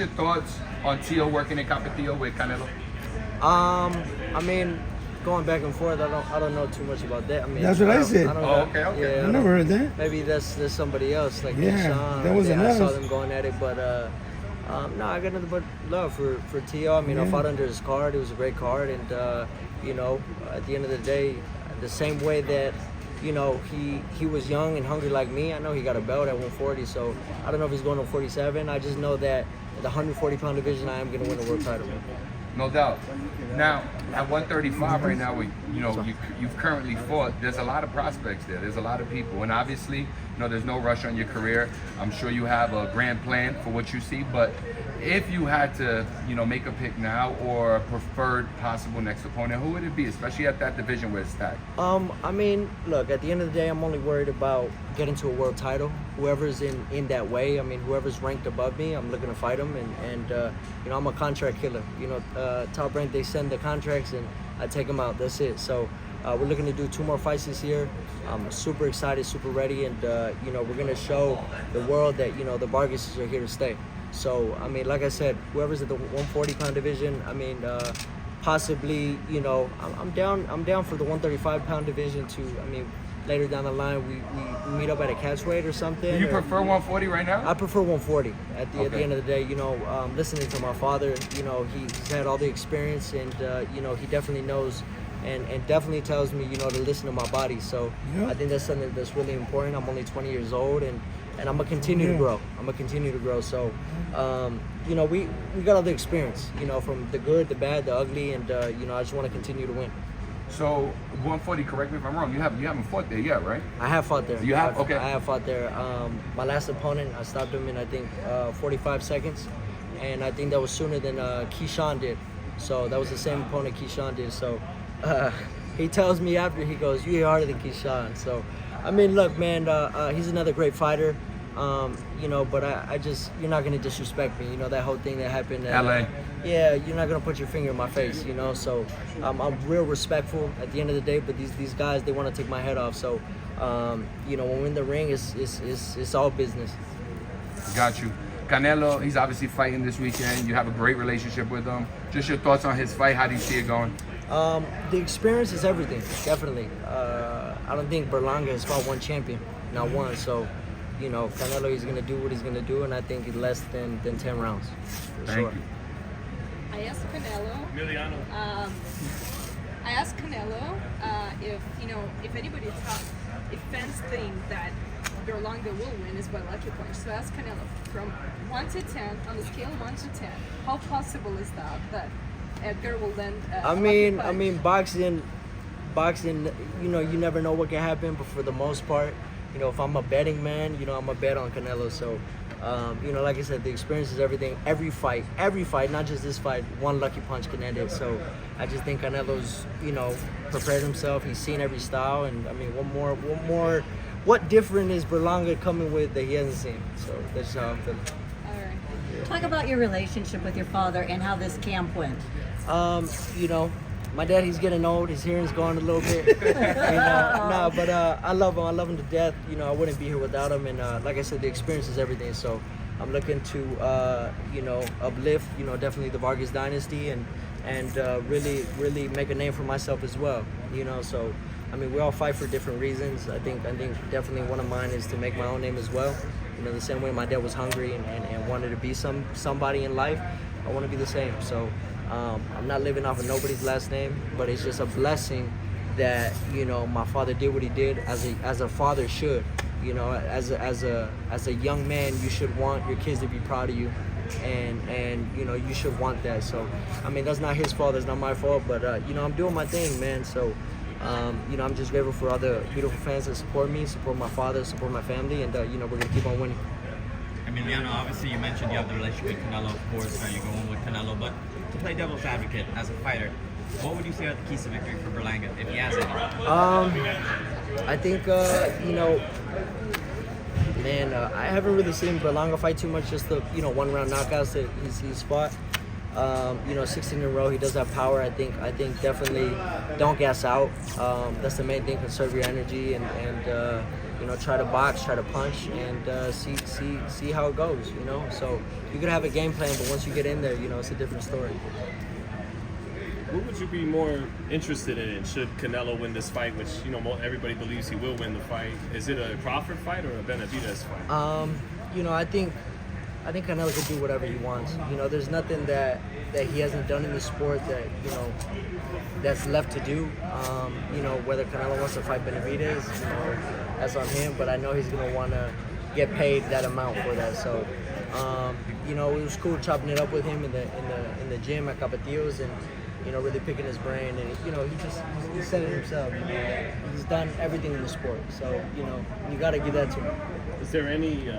Your thoughts on Tio working in Capetillo with Canelo? I mean, going back and forth, I don't know too much about that. I mean, That's what I said. Okay. Yeah, I never heard that. maybe there's somebody else like Yeah, Sean. that was I another. saw them going at it, but no, I got nothing but love for Tio. I mean, I Yeah. fought under his card. It was a great card, and you know, at the end of the day, the same way that you know he was young and hungry like me. I know he got a belt at 140, so I don't know if he's going to 47. I just know that at the 140-pound division, I am going to win the world title. No doubt. Now, at 135 right now, you've currently fought, there's a lot of prospects there. There's a lot of people. And obviously, there's no rush on your career. I'm sure you have a grand plan for what you see. But if you had to, make a pick now or a preferred possible next opponent, who would it be, especially at that division where it's tagged? I mean, look, at the end of the day, I'm only worried about getting to a world title. Whoever's in that way, I mean, whoever's ranked above me, I'm looking to fight them. And I'm a contract killer. Top rank, they send the contracts and I take them out. That's it. So we're looking to do 2 more fights this year. I'm super excited, super ready, and we're gonna show the world that the Vargases are here to stay. So I mean, like I said, whoever's at the 140-pound division, I mean, possibly, I'm down for the 135-pound division too. I mean, later down the line, we meet up at a catchweight or something. Do you prefer 140 right now? I prefer 140. At the end of the day, listening to my father, he's had all the experience, and he definitely knows, and definitely tells me, to listen to my body. So I think that's something that's really important. I'm only 20 years old, and I'm gonna continue to grow. So, we got all the experience, from the good, the bad, the ugly, and I just want to continue to win. So 140, correct me if I'm wrong, you haven't fought there yet, right? I have fought there. You have? Okay. I have fought there. My last opponent, I stopped him in, I think, 45 seconds. And I think that was sooner than Keyshawn did. So that was the same opponent Keyshawn did. So he tells me after, he goes, "You hit harder than Keyshawn." So, I mean, look, man, he's another great fighter. But I just, you're not going to disrespect me. That whole thing that happened at LA. Yeah, you're not going to put your finger in my face, So I'm real respectful at the end of the day, but these guys, they want to take my head off. So, when we're in the ring, it's all business. Got you. Canelo, he's obviously fighting this weekend. You have a great relationship with him. Just your thoughts on his fight. How do you see it going? The experience is everything, definitely. I don't think Berlanga has fought one champion, not one. So, Canelo, he's going to do what he's going to do, and I think in less than 10 rounds. Thank you. I asked Canelo. Emiliano. If anybody thought, if fans think that Berlanga will win is by lucky punch. So I asked Canelo, from 1 to 10, on the scale 1 to 10, how possible is that Edgar will land? I mean, boxing, you never know what can happen, but for the most part, if I'm a betting man, I'm a bet on Canelo. So, like I said, the experience is everything. Every fight, not just this fight, one lucky punch can end it. So I just think Canelo's, prepared himself. He's seen every style, and I mean, one more. What different is Berlanga coming with that he hasn't seen? So that's how I'm feeling. All right. Talk about your relationship with your father and how this camp went. My dad, he's getting old. His hearing's going a little bit. But I love him. I love him to death. I wouldn't be here without him. And like I said, the experience is everything. So I'm looking to, uplift, definitely the Vargas dynasty and really, really make a name for myself as well. So I mean, we all fight for different reasons. I think definitely one of mine is to make my own name as well. The same way my dad was hungry and wanted to be somebody in life, I want to be the same. So. I'm not living off of nobody's last name, but it's just a blessing that my father did what he did as a father should. As a young man, you should want your kids to be proud of you, and you should want that. So I mean, that's not his fault, that's not my fault, but I'm doing my thing, man. So I'm just grateful for all the beautiful fans that support me, support my father, support my family, and we're gonna keep on winning. Emiliano, obviously you mentioned you have the relationship with Canelo, of course, you're going with Canelo, but to play devil's advocate as a fighter, what would you say are the keys to victory for Berlanga, if he has any? I think, I haven't really seen Berlanga fight too much, just the, 1-round knockouts that he's fought. 16 in a row, he does have power. I think definitely don't gas out. That's the main thing, conserve your energy, and try to box, try to punch, and see how it goes. So you could have a game plan, but once you get in there, it's a different story. What would you be more interested in? Should Canelo win this fight, which everybody believes he will win the fight? Is it a Crawford fight or a Benavidez fight? I think Canelo can do whatever he wants. There's nothing that he hasn't done in the sport that that's left to do. Whether Canelo wants to fight Benavidez, that's on him. But I know he's gonna want to get paid that amount for that. So, it was cool chopping it up with him in the gym at Capetillo's and really picking his brain. And he said it himself. He's done everything in the sport. So you got to give that to him. Is there any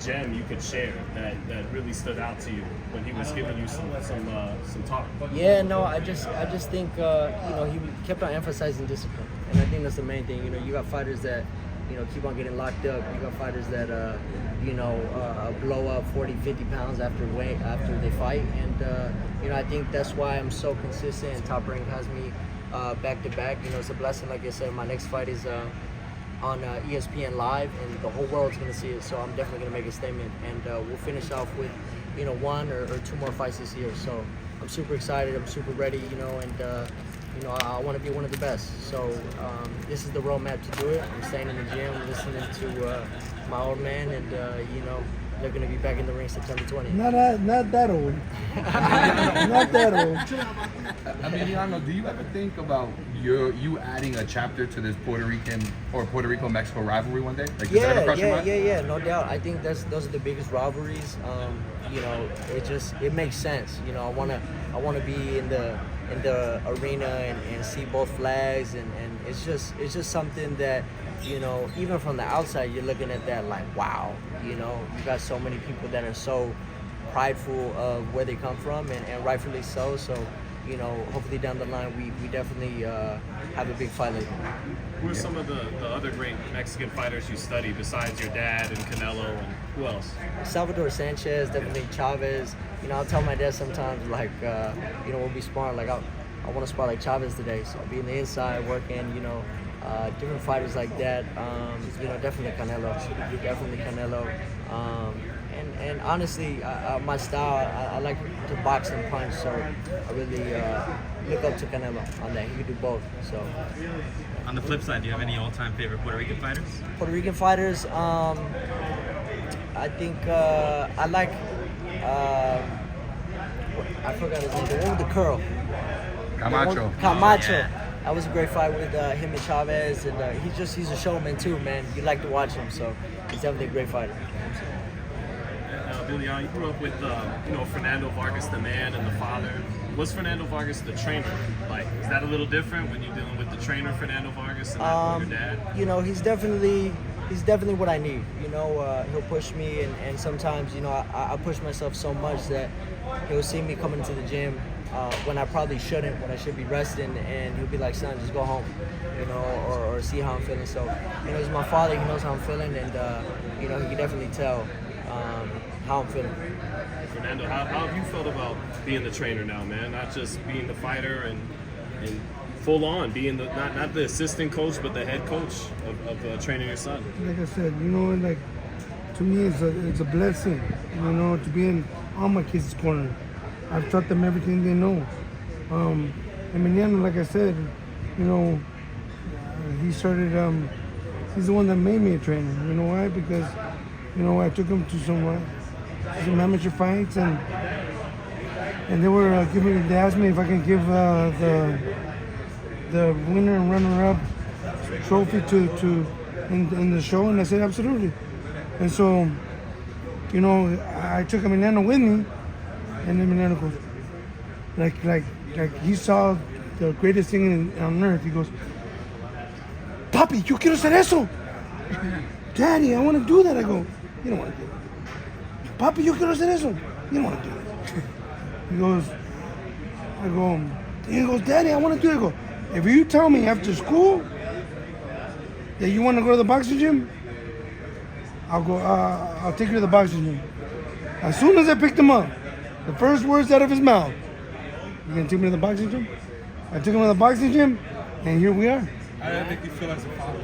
gem you could share that really stood out to you when he was giving you some talk? Yeah, no, I just think he kept on emphasizing discipline, and I think that's the main thing. You got fighters that keep on getting locked up. You got fighters that blow up 40, 50 pounds after they fight, and I think that's why I'm so consistent. And Top Rank has me back to back. It's a blessing. Like I said, my next fight is on ESPN Live, and the whole world's going to see it. So I'm definitely going to make a statement, and we'll finish off with, one or two more fights this year. So I'm super excited. I'm super ready, and I want to be one of the best. So this is the roadmap to do it. I'm staying in the gym, listening to my old man, and they're going to be back in the ring September 20th. Not that old. Not that old. Emiliano, do you ever think about you adding a chapter to this Puerto Rico-Mexico rivalry one day? Like, does that ever cross your mind? Yeah, no doubt. I think those are the biggest rivalries. It makes sense. I wanna be in the arena and see both flags, and it's just something that even from the outside you're looking at that like, wow, you got so many people that are so prideful of where they come from, and rightfully so. So hopefully down the line we definitely have a big fight later. Who are some of the other great Mexican fighters you study besides your dad and Canelo, and who else? Salvador Sanchez, definitely Chavez. I'll tell my dad sometimes, like, we'll be sparring, like, I want to spar like Chavez today, so I'll be in the inside working, different fighters like that. Definitely Canelo. And honestly, my style, I like to box and punch, so I really look up to Canelo on that. He can do both. So. On the flip side, do you have any all-time favorite Puerto Rican fighters? Puerto Rican fighters, I think I like. I forgot his name. The one with the curl. Camacho. Camacho. Oh, yeah. That was a great fight with him and Chavez, and he's a showman too, man. You like to watch him, so he's definitely a great fighter. Billy, you grew up with Fernando Vargas, the man, and the father. Was Fernando Vargas the trainer? Like, is that a little different when you're dealing with the trainer Fernando Vargas and not your dad? He's definitely what I need. He'll push me, and sometimes I push myself so much that he'll see me coming to the gym when I probably shouldn't, when I should be resting, and he'll be like, son, just go home, or see how I'm feeling. So he's my father. He knows how I'm feeling, and he can definitely tell how I'm feeling. Fernando, how have you felt about being the trainer now, man? Not just being the fighter and full on being the not the assistant coach, but the head coach of training your son. Like I said, like, to me it's a blessing, to be in all my kids' corner. I've taught them everything they know. Emiliano, like I said, he started. He's the one that made me a trainer. You know why? Because I took him to some amateur fights, and they were they asked me if I can give the winner and runner-up trophy to in the show, and I said absolutely. And so, I took Emiliano with me, and Emiliano goes, like he saw the greatest thing on earth. He goes, "Papi, yo quiero hacer eso." "Daddy, I want to do that." I go, "You don't want to do it." "Papi, yo quiero hacer eso." "You don't want to do it." He goes, he goes, "Daddy, I want to do it." I go, "If you tell me after school that you want to go to the boxing gym, I'll take you to the boxing gym." As soon as I picked him up, the first words out of his mouth, "You gonna take me to the boxing gym?" I took him to the boxing gym, and here we are. How did it make you feel as a father?